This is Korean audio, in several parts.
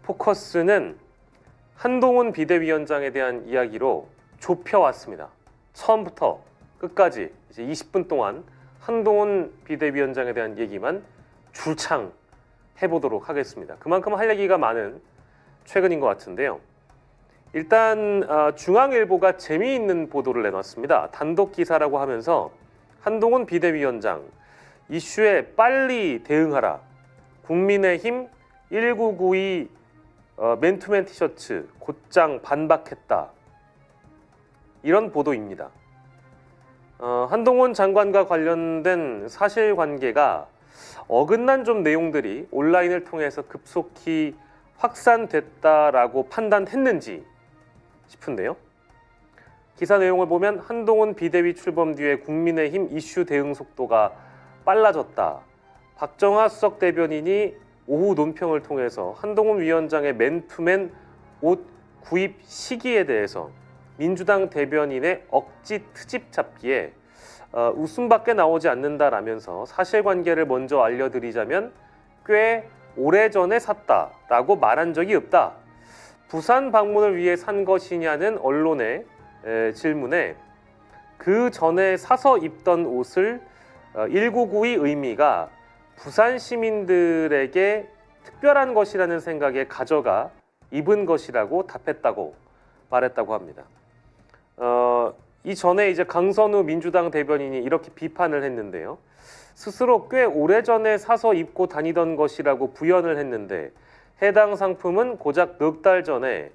포커스는 한동훈 비대위원장에 대한 이야기로 좁혀왔습니다. 처음부터 끝까지 이제 20분 동안 한동훈 비대위원장에 대한 얘기만 줄창 해보도록 하겠습니다. 그만큼 할 얘기가 많은 최근인 것 같은데요. 일단 중앙일보가 재미있는 보도를 내놨습니다. 단독 기사라고 하면서 한동훈 비대위원장 이슈에 빨리 대응하라. 국민의힘 1992 맨투맨 티셔츠 곧장 반박했다. 이런 보도입니다. 한동훈 장관과 관련된 사실관계가 어긋난 좀 내용들이 온라인을 통해서 급속히 확산됐다라고 판단했는지 싶은데요. 기사 내용을 보면 한동훈 비대위 출범 뒤에 국민의힘 이슈 대응 속도가 빨라졌다. 박정하 수석 대변인이 오후 논평을 통해서 한동훈 위원장의 맨투맨 옷 구입 시기에 대해서 민주당 대변인의 억지 트집 잡기에 웃음밖에 나오지 않는다라면서 사실관계를 먼저 알려드리자면 꽤 오래전에 샀다라고 말한 적이 없다. 부산 방문을 위해 산 것이냐는 언론의 질문에 그 전에 사서 입던 옷을 1992 의미가 부산 시민들에게 특별한 것이라는 생각에 가져가 입은 것이라고 답했다고 말했다고 합니다. 이전에 이제 강선우 민주당 대변인이 이렇게 비판을 했는데요. 스스로 꽤 오래전에 사서 입고 다니던 것이라고 부연을 했는데 해당 상품은 고작 넉 달 전에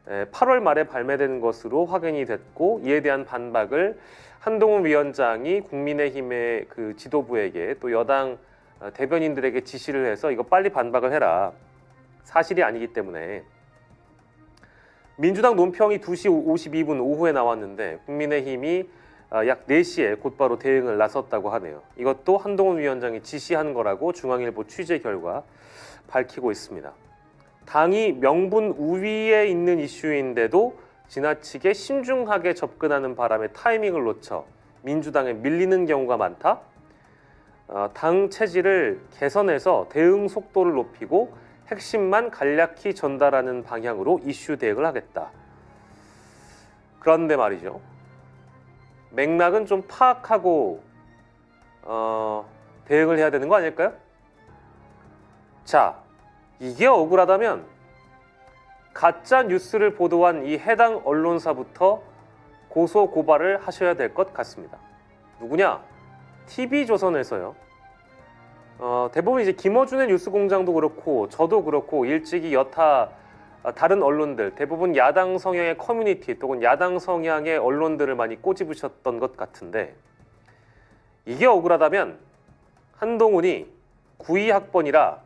8월 말에 발매된 것으로 확인이 됐고 이에 대한 반박을 한동훈 위원장이 국민의힘의 그 지도부에게 또 여당 대변인들에게 지시를 해서 이거 빨리 반박을 해라. 사실이 아니기 때문에. 민주당 논평이 2시 52분 오후에 나왔는데 국민의힘이 약 4시에 곧바로 대응을 나섰다고 하네요. 이것도 한동훈 위원장이 지시한 거라고 중앙일보 취재 결과 밝히고 있습니다. 당이 명분 우위에 있는 이슈인데도 지나치게 신중하게 접근하는 바람에 타이밍을 놓쳐 민주당에 밀리는 경우가 많다. 당 체질을 개선해서 대응 속도를 높이고 핵심만 간략히 전달하는 방향으로 이슈 대응을 하겠다. 그런데 말이죠. 맥락은 좀 파악하고 대응을 해야 되는 거 아닐까요? 자, 이게 억울하다면 가짜 뉴스를 보도한 이 해당 언론사부터 고소 고발을 하셔야 될 것 같습니다. 누구냐? TV조선에서요. 대부분 이제 김어준의 뉴스공장도 그렇고 저도 그렇고 일찍이 여타 다른 언론들 대부분 야당 성향의 커뮤니티 또는 야당 성향의 언론들을 많이 꼬집으셨던 것 같은데 이게 억울하다면 한동훈이 92학번이라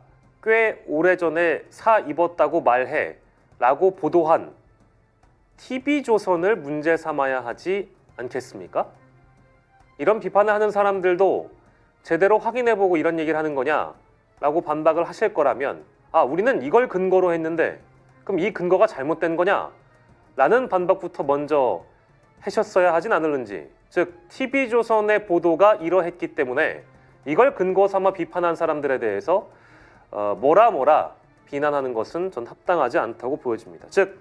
꽤 오래전에 사 입었다고 말해 라고 보도한 TV조선을 문제 삼아야 하지 않겠습니까? 이런 비판을 하는 사람들도 제대로 확인해보고 이런 얘기를 하는 거냐 라고 반박을 하실 거라면 우리는 이걸 근거로 했는데 그럼 이 근거가 잘못된 거냐 라는 반박부터 먼저 하셨어야 하진 않을는지 즉 TV조선의 보도가 이러했기 때문에 이걸 근거 삼아 비판한 사람들에 대해서 뭐라 비난하는 것은 전 합당하지 않다고 보여집니다. 즉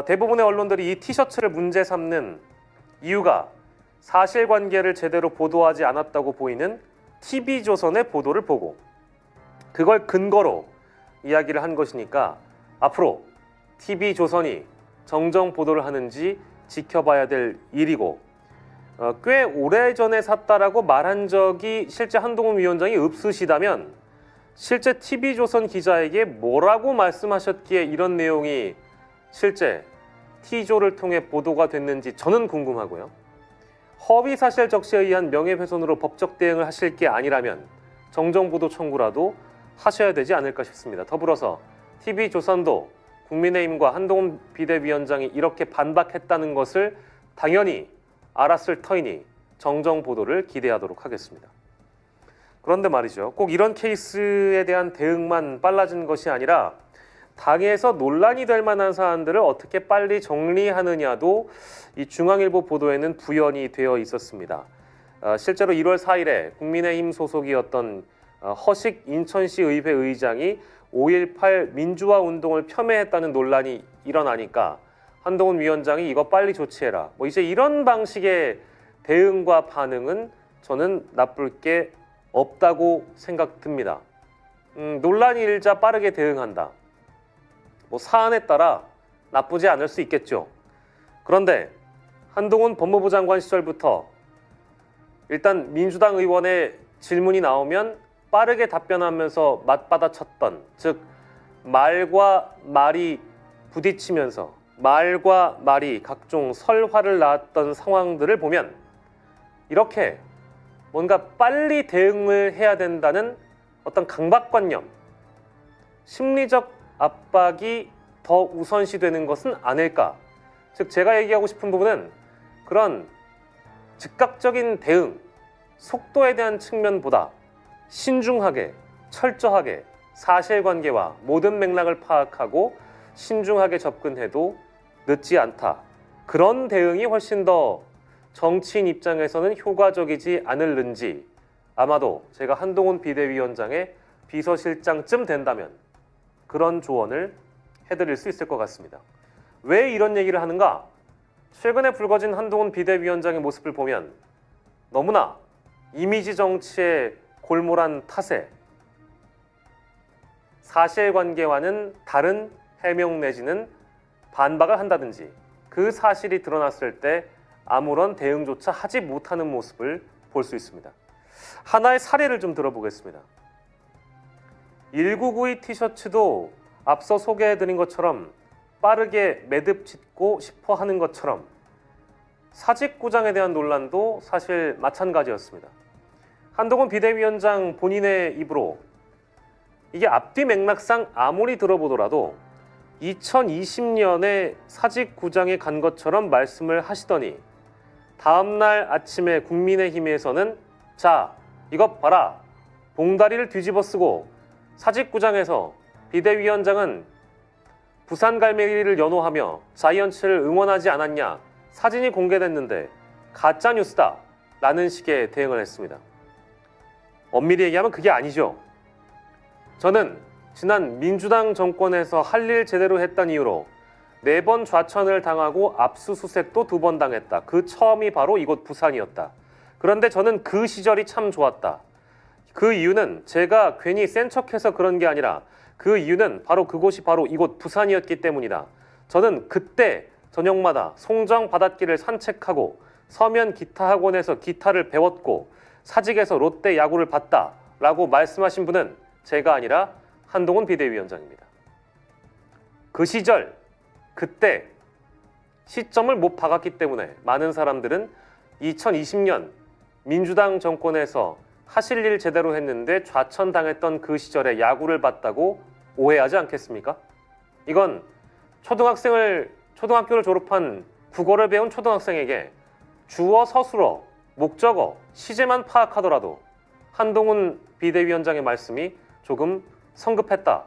대부분의 언론들이 이 티셔츠를 문제 삼는 이유가 사실관계를 제대로 보도하지 않았다고 보이는 TV조선의 보도를 보고 그걸 근거로 이야기를 한 것이니까 앞으로 TV조선이 정정 보도를 하는지 지켜봐야 될 일이고 꽤 오래전에 샀다라고 말한 적이 실제 한동훈 위원장이 없으시다면 실제 TV조선 기자에게 뭐라고 말씀하셨기에 이런 내용이 실제 T조를 통해 보도가 됐는지 저는 궁금하고요. 허위사실 적시에 의한 명예훼손으로 법적 대응을 하실 게 아니라면 정정보도 청구라도 하셔야 되지 않을까 싶습니다. 더불어서 TV조선도 국민의힘과 한동훈 비대위원장이 이렇게 반박했다는 것을 당연히 알았을 터이니 정정보도를 기대하도록 하겠습니다. 그런데 말이죠. 꼭 이런 케이스에 대한 대응만 빨라진 것이 아니라 당에서 논란이 될 만한 사안들을 어떻게 빨리 정리하느냐도 이 중앙일보 보도에는 부연이 되어 있었습니다. 실제로 1월 4일에 국민의힘 소속이었던 허식 인천시 의회 의장이 5.18 민주화 운동을 폄훼했다는 논란이 일어나니까 한동훈 위원장이 이거 빨리 조치해라. 뭐 이제 이런 방식의 대응과 반응은 저는 나쁠 게 없다고 생각됩니다. 논란이 일자 빠르게 대응한다. 뭐 사안에 따라 나쁘지 않을 수 있겠죠. 그런데 한동훈 법무부 장관 시절부터 일단 민주당 의원의 질문이 나오면 빠르게 답변하면서 맞받아쳤던, 즉 말과 말이 부딪히면서 말과 말이 각종 설화를 낳았던 상황들을 보면 이렇게 뭔가 빨리 대응을 해야 된다는 어떤 강박관념, 심리적 압박이 더 우선시되는 것은 아닐까. 즉 제가 얘기하고 싶은 부분은 그런 즉각적인 대응, 속도에 대한 측면보다 신중하게, 철저하게 사실관계와 모든 맥락을 파악하고 신중하게 접근해도 늦지 않다. 그런 대응이 훨씬 더 정치인 입장에서는 효과적이지 않을는지 아마도 제가 한동훈 비대위원장의 비서실장쯤 된다면 그런 조언을 해드릴 수 있을 것 같습니다. 왜 이런 얘기를 하는가? 최근에 불거진 한동훈 비대위원장의 모습을 보면 너무나 이미지 정치에 골몰한 탓에 사실관계와는 다른 해명 내지는 반박을 한다든지 그 사실이 드러났을 때 아무런 대응조차 하지 못하는 모습을 볼 수 있습니다. 하나의 사례를 좀 들어보겠습니다. 1992 티셔츠도 앞서 소개해드린 것처럼 빠르게 매듭 짓고 싶어 하는 것처럼 사직구장에 대한 논란도 사실 마찬가지였습니다. 한동훈 비대위원장 본인의 입으로 이게 앞뒤 맥락상 아무리 들어보더라도 2020년에 사직구장에 간 것처럼 말씀을 하시더니 다음날 아침에 국민의힘에서는 자, 이것 봐라. 봉다리를 뒤집어 쓰고 사직구장에서 비대위원장은 부산 갈매기를 연호하며 자이언츠를 응원하지 않았냐. 사진이 공개됐는데 가짜뉴스다. 라는 식의 대응을 했습니다. 엄밀히 얘기하면 그게 아니죠. 저는 지난 민주당 정권에서 할 일 제대로 했다는 이유로 4번 좌천을 당하고 압수수색도 2번 당했다. 그 처음이 바로 이곳 부산이었다. 그런데 저는 그 시절이 참 좋았다. 그 이유는 제가 괜히 센 척해서 그런 게 아니라 그 이유는 바로 그곳이 바로 이곳 부산이었기 때문이다. 저는 그때 저녁마다 송정 바닷길을 산책하고 서면 기타 학원에서 기타를 배웠고 사직에서 롯데 야구를 봤다. 라고 말씀하신 분은 제가 아니라 한동훈 비대위원장입니다. 그 시절, 그때 시점을 못 박았기 때문에 많은 사람들은 2020년 민주당 정권에서 하실 일 제대로 했는데 좌천당했던 그 시절에 야구를 봤다고 오해하지 않겠습니까? 이건 초등학교를 졸업한 국어를 배운 초등학생에게 주어, 서술어, 목적어, 시제만 파악하더라도 한동훈 비대위원장의 말씀이 조금 성급했다.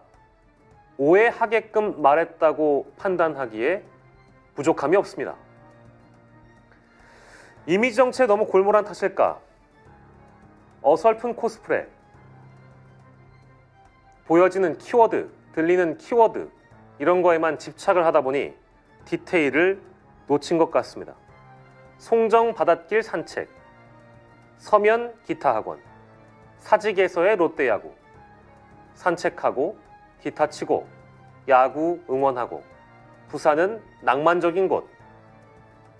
오해하게끔 말했다고 판단하기에 부족함이 없습니다. 이미지 정치에 너무 골몰한 탓일까? 어설픈 코스프레, 보여지는 키워드, 들리는 키워드 이런 거에만 집착을 하다 보니 디테일을 놓친 것 같습니다. 송정 바닷길 산책, 서면 기타 학원, 사직에서의 롯데야구, 산책하고 기타 치고 야구 응원하고 부산은 낭만적인 곳.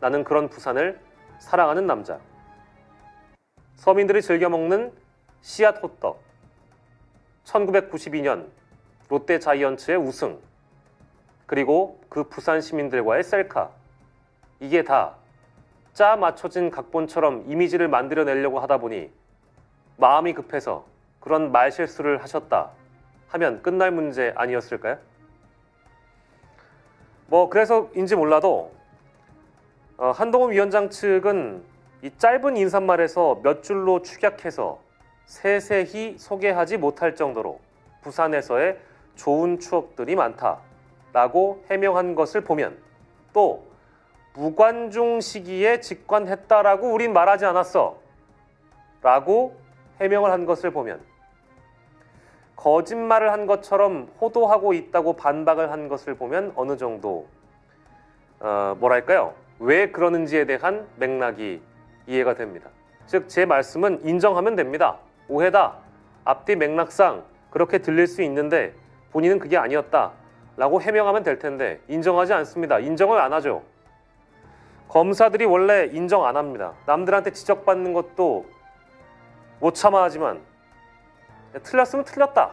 나는 그런 부산을 사랑하는 남자. 서민들이 즐겨 먹는 씨앗 호떡. 1992년 롯데 자이언츠의 우승. 그리고 그 부산 시민들과의 셀카. 이게 다 짜 맞춰진 각본처럼 이미지를 만들어내려고 하다 보니 마음이 급해서 그런 말실수를 하셨다 하면 끝날 문제 아니었을까요? 그래서인지 몰라도 한동훈 위원장 측은 이 짧은 인사말에서 몇 줄로 축약해서 세세히 소개하지 못할 정도로 부산에서의 좋은 추억들이 많다라고 해명한 것을 보면 또 무관중 시기에 직관했다라고 우린 말하지 않았어 라고 해명을 한 것을 보면 거짓말을 한 것처럼 호도하고 있다고 반박을 한 것을 보면 어느 정도 뭐랄까요? 왜 그러는지에 대한 맥락이 이해가 됩니다. 즉 제 말씀은 인정하면 됩니다. 오해다. 앞뒤 맥락상 그렇게 들릴 수 있는데 본인은 그게 아니었다 라고 해명하면 될 텐데 인정하지 않습니다. 인정을 안 하죠. 검사들이 원래 인정 안 합니다. 남들한테 지적받는 것도 못 참아 하지만 틀렸으면 틀렸다.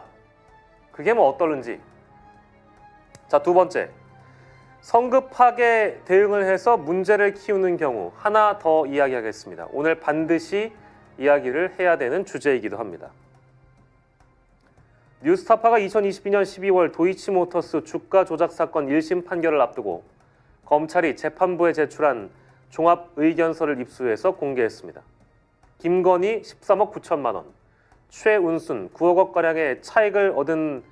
그게 뭐 어떨는지. 자, 두 번째. 성급하게 대응을 해서 문제를 키우는 경우 하나 더 이야기하겠습니다. 오늘 반드시 이야기를 해야 되는 주제이기도 합니다. 뉴스타파가 2022년 12월 도이치모터스 주가 조작 사건 1심 판결을 앞두고 검찰이 재판부에 제출한 종합 의견서를 입수해서 공개했습니다. 김건희 13억 9천만 원, 최운순 9억 원가량의 차익을 얻은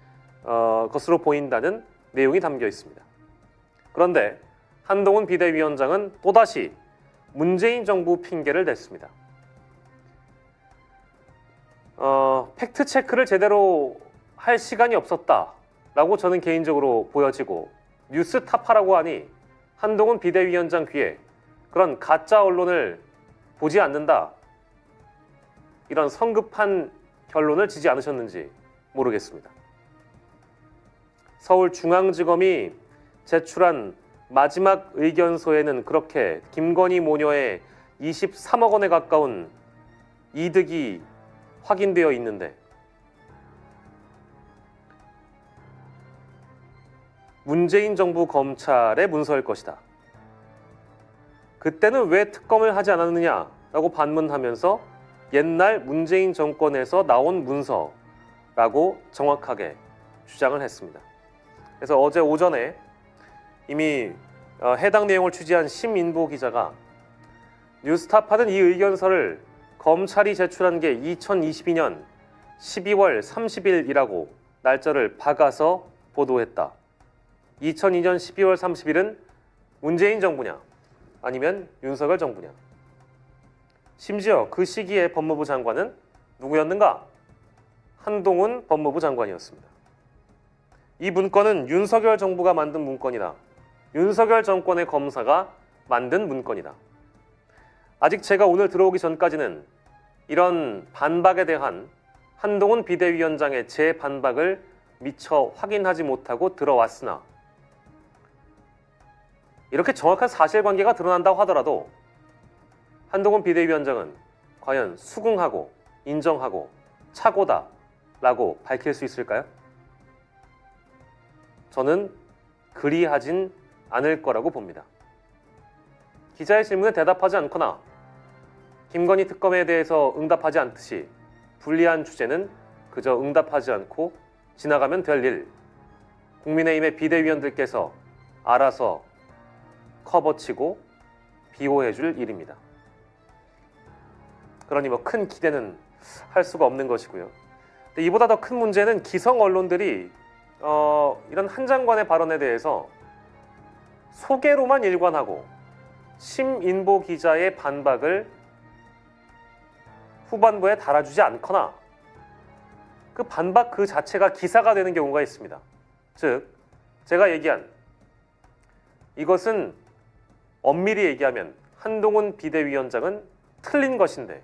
것으로 보인다는 내용이 담겨 있습니다. 그런데 한동훈 비대위원장은 또다시 문재인 정부 핑계를 댔습니다. 팩트체크를 제대로 할 시간이 없었다라고 저는 개인적으로 보여지고 뉴스타파라고 하니 한동훈 비대위원장 귀에 그런 가짜 언론을 보지 않는다. 이런 성급한 결론을 지지 않으셨는지 모르겠습니다. 서울중앙지검이 제출한 마지막 의견서에는 그렇게 김건희 모녀의 23억 원에 가까운 이득이 확인되어 있는데 문재인 정부 검찰의 문서일 것이다. 그때는 왜 특검을 하지 않았느냐라고 반문하면서 옛날 문재인 정권에서 나온 문서라고 정확하게 주장을 했습니다. 그래서 어제 오전에 이미 해당 내용을 취재한 심인보 기자가 뉴스타파는 이 의견서를 검찰이 제출한 게 2022년 12월 30일이라고 날짜를 박아서 보도했다. 2002년 12월 30일은 문재인 정부냐 아니면 윤석열 정부냐. 심지어 그 시기에 법무부 장관은 누구였는가? 한동훈 법무부 장관이었습니다. 이 문건은 윤석열 정부가 만든 문건이다. 윤석열 정권의 검사가 만든 문건이다. 아직 제가 오늘 들어오기 전까지는 이런 반박에 대한 한동훈 비대위원장의 재반박을 미처 확인하지 못하고 들어왔으나 이렇게 정확한 사실관계가 드러난다고 하더라도 한동훈 비대위원장은 과연 수긍하고 인정하고 착오다라고 밝힐 수 있을까요? 저는 그리하진 않을 거라고 봅니다. 기자의 질문에 대답하지 않거나 김건희 특검에 대해서 응답하지 않듯이 불리한 주제는 그저 응답하지 않고 지나가면 될 일, 국민의힘의 비대위원들께서 알아서 커버치고 비호해줄 일입니다. 그러니 뭐 큰 기대는 할 수가 없는 것이고요. 근데 이보다 더 큰 문제는 기성 언론들이 이런 한 장관의 발언에 대해서 소개로만 일관하고 심인보 기자의 반박을 후반부에 달아주지 않거나 그 반박 그 자체가 기사가 되는 경우가 있습니다. 즉 제가 얘기한 이것은 엄밀히 얘기하면 한동훈 비대위원장은 틀린 것인데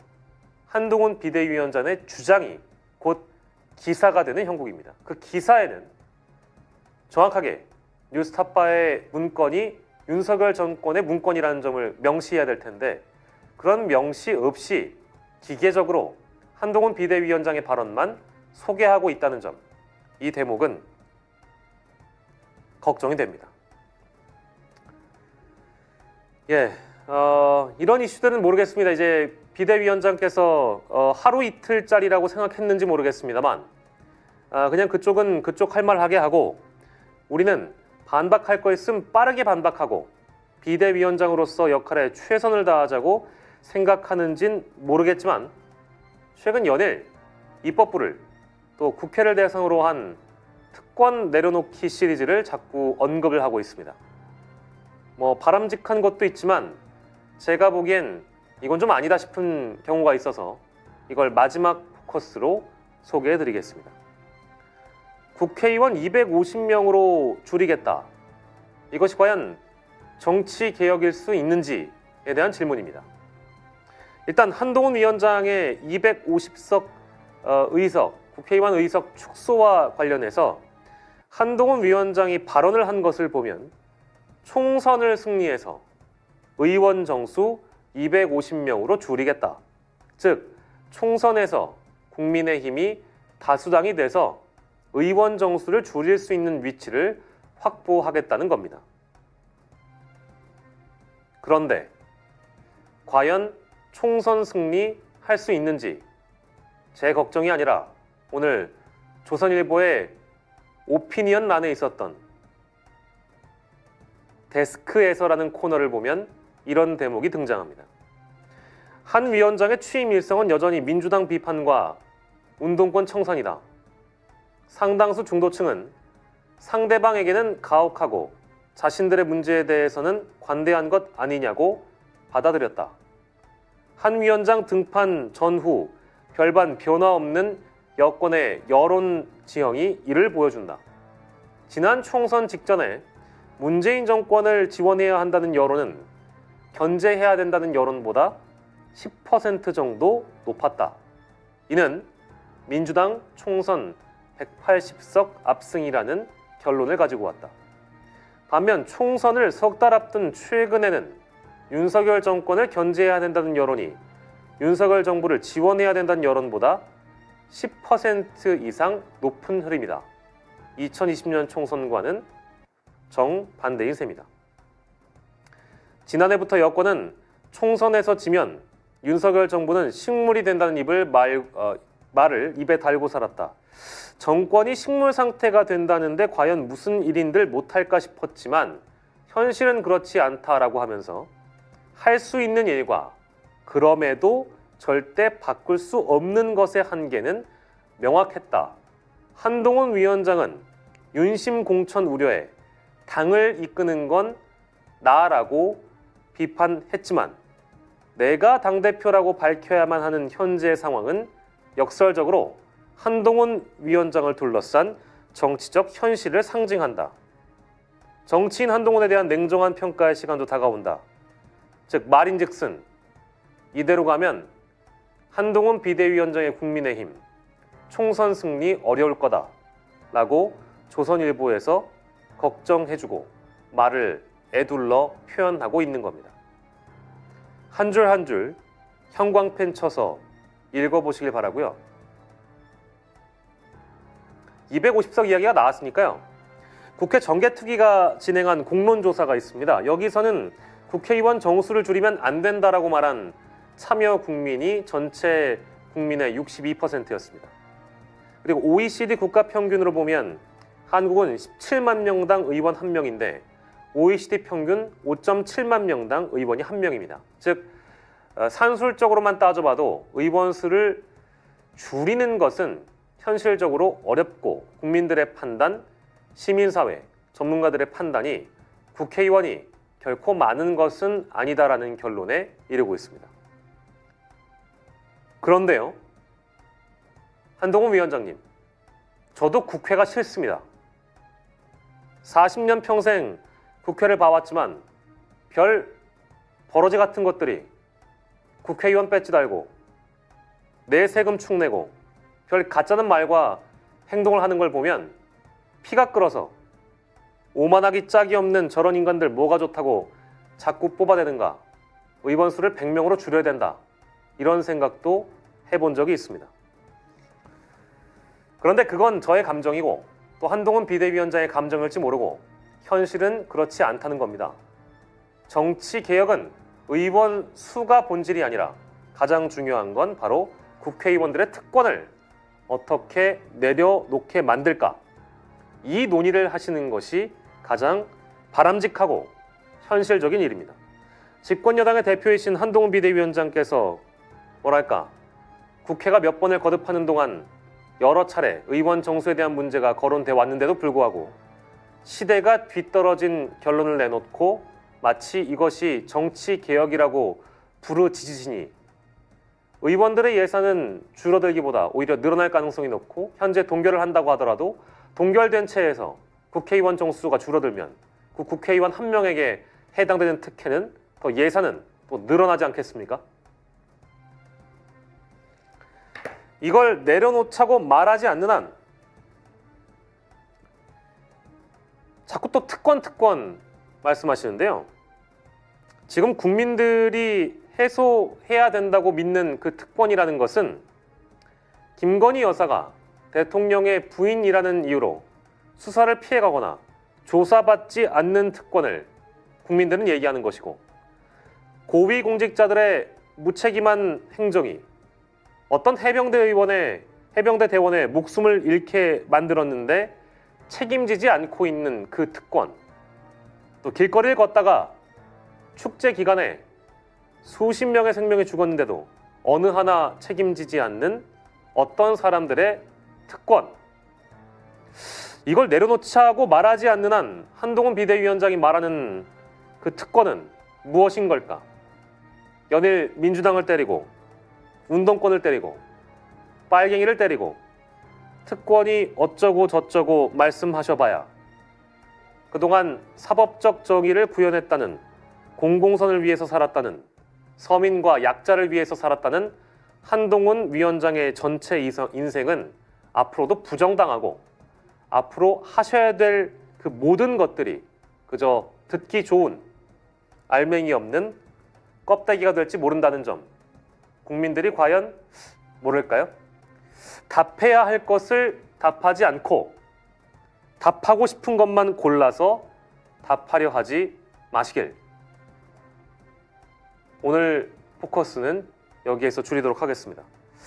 한동훈 비대위원장의 주장이 곧 기사가 되는 형국입니다. 그 기사에는 정확하게 뉴스타파의 문건이 윤석열 정권의 문건이라는 점을 명시해야 될 텐데 그런 명시 없이 기계적으로 한동훈 비대위원장의 발언만 소개하고 있다는 점, 이 대목은 걱정이 됩니다. 이런 이슈들은 모르겠습니다. 이제 비대위원장께서 하루 이틀짜리라고 생각했는지 모르겠습니다만 그냥 그쪽은 그쪽 할 말 하게 하고 우리는 반박할 거 있으면 빠르게 반박하고 비대위원장으로서 역할에 최선을 다하자고 생각하는진 모르겠지만 최근 연일 입법부를 또 국회를 대상으로 한 특권 내려놓기 시리즈를 자꾸 언급을 하고 있습니다. 뭐 바람직한 것도 있지만 제가 보기엔 이건 좀 아니다 싶은 경우가 있어서 이걸 마지막 포커스로 소개해 드리겠습니다. 국회의원 250명으로 줄이겠다. 이것이 과연 정치 개혁일 수 있는지에 대한 질문입니다. 일단 한동훈 위원장의 250석 의석, 국회의원 의석 축소와 관련해서 한동훈 위원장이 발언을 한 것을 보면 총선을 승리해서 의원 정수 250명으로 줄이겠다. 즉 총선에서 국민의힘이 다수당이 돼서 의원 정수를 줄일 수 있는 위치를 확보하겠다는 겁니다. 그런데 과연 총선 승리할 수 있는지 제 걱정이 아니라 오늘 조선일보의 오피니언란에 있었던 데스크에서라는 코너를 보면 이런 대목이 등장합니다. 한 위원장의 취임 일성은 여전히 민주당 비판과 운동권 청산이다. 상당수 중도층은 상대방에게는 가혹하고 자신들의 문제에 대해서는 관대한 것 아니냐고 받아들였다. 한 위원장 등판 전후 별반 변화 없는 여권의 여론 지형이 이를 보여준다. 지난 총선 직전에 문재인 정권을 지원해야 한다는 여론은 견제해야 된다는 여론보다 10% 정도 높았다. 이는 민주당 총선 180석 압승이라는 결론을 가지고 왔다. 반면 총선을 석 달 앞둔 최근에는 윤석열 정권을 견제해야 된다는 여론이 윤석열 정부를 지원해야 된다는 여론보다 10% 이상 높은 흐름이다. 2020년 총선과는 정반대인 셈이다. 지난해부터 여권은 총선에서 지면 윤석열 정부는 식물이 된다는 말을 입에 달고 살았다. 정권이 식물 상태가 된다는데 과연 무슨 일인들 못할까 싶었지만 현실은 그렇지 않다라고 하면서 할 수 있는 일과 그럼에도 절대 바꿀 수 없는 것의 한계는 명확했다. 한동훈 위원장은 윤심 공천 우려에 당을 이끄는 건 나라고 비판했지만 내가 당대표라고 밝혀야만 하는 현재의 상황은 역설적으로 한동훈 위원장을 둘러싼 정치적 현실을 상징한다. 정치인 한동훈에 대한 냉정한 평가의 시간도 다가온다. 즉 말인즉슨 이대로 가면 한동훈 비대위원장의 국민의힘 총선 승리 어려울 거다 라고 조선일보에서 걱정해주고 말을 에둘러 표현하고 있는 겁니다. 한 줄 한 줄 형광펜 쳐서 읽어보시길 바라고요. 250석 이야기가 나왔으니까요. 국회 정개특위가 진행한 공론조사가 있습니다. 여기서는 국회의원 정수를 줄이면 안 된다라고 말한 참여 국민이 전체 국민의 62%였습니다. 그리고 OECD 국가 평균으로 보면 한국은 17만 명당 의원 1명인데 OECD 평균 5.7만 명당 의원이 1명입니다. 즉 산술적으로만 따져봐도 의원 수를 줄이는 것은 현실적으로 어렵고 국민들의 판단, 시민사회, 전문가들의 판단이 국회의원이 결코 많은 것은 아니다라는 결론에 이르고 있습니다. 그런데요, 한동훈 위원장님, 저도 국회가 싫습니다. 40년 평생 국회를 봐왔지만 별 버러지 같은 것들이 국회의원 배지 달고 내 세금 축내고 별 가짜는 말과 행동을 하는 걸 보면 피가 끓어서 오만하기 짝이 없는 저런 인간들 뭐가 좋다고 자꾸 뽑아대는가, 의원 수를 100명으로 줄여야 된다, 이런 생각도 해본 적이 있습니다. 그런데 그건 저의 감정이고 또 한동훈 비대위원장의 감정일지 모르고 현실은 그렇지 않다는 겁니다. 정치 개혁은 의원 수가 본질이 아니라 가장 중요한 건 바로 국회의원들의 특권을 어떻게 내려놓게 만들까, 이 논의를 하시는 것이 가장 바람직하고 현실적인 일입니다. 집권여당의 대표이신 한동훈 비대위원장께서 뭐랄까, 국회가 몇 번을 거듭하는 동안 여러 차례 의원 정수에 대한 문제가 거론돼 왔는데도 불구하고 시대가 뒤떨어진 결론을 내놓고 마치 이것이 정치 개혁이라고 부르짖으시니 의원들의 예산은 줄어들기보다 오히려 늘어날 가능성이 높고 현재 동결을 한다고 하더라도 동결된 채에서 국회의원 정수가 줄어들면 그 국회의원 한 명에게 해당되는 특혜는 더 예산은 또 늘어나지 않겠습니까? 이걸 내려놓자고 말하지 않는 한 자꾸 또 특권 말씀하시는데요. 지금 국민들이 해소해야 된다고 믿는 그 특권이라는 것은 김건희 여사가 대통령의 부인이라는 이유로 수사를 피해가거나 조사받지 않는 특권을 국민들은 얘기하는 것이고, 고위공직자들의 무책임한 행정이 어떤 해병대 대원의 목숨을 잃게 만들었는데 책임지지 않고 있는 그 특권, 또 길거리를 걷다가 축제 기간에 수십 명의 생명이 죽었는데도 어느 하나 책임지지 않는 어떤 사람들의 특권, 이걸 내려놓자고 말하지 않는 한 한동훈 비대위원장이 말하는 그 특권은 무엇인 걸까? 연일 민주당을 때리고 운동권을 때리고 빨갱이를 때리고 특권이 어쩌고 저쩌고 말씀하셔봐야 그동안 사법적 정의를 구현했다는, 공공선을 위해서 살았다는, 서민과 약자를 위해서 살았다는 한동훈 위원장의 전체 인생은 앞으로도 부정당하고 앞으로 하셔야 될 그 모든 것들이 그저 듣기 좋은 알맹이 없는 껍데기가 될지 모른다는 점, 국민들이 과연 모를까요? 답해야 할 것을 답하지 않고 답하고 싶은 것만 골라서 답하려 하지 마시길. 오늘 포커스는 여기에서 줄이도록 하겠습니다.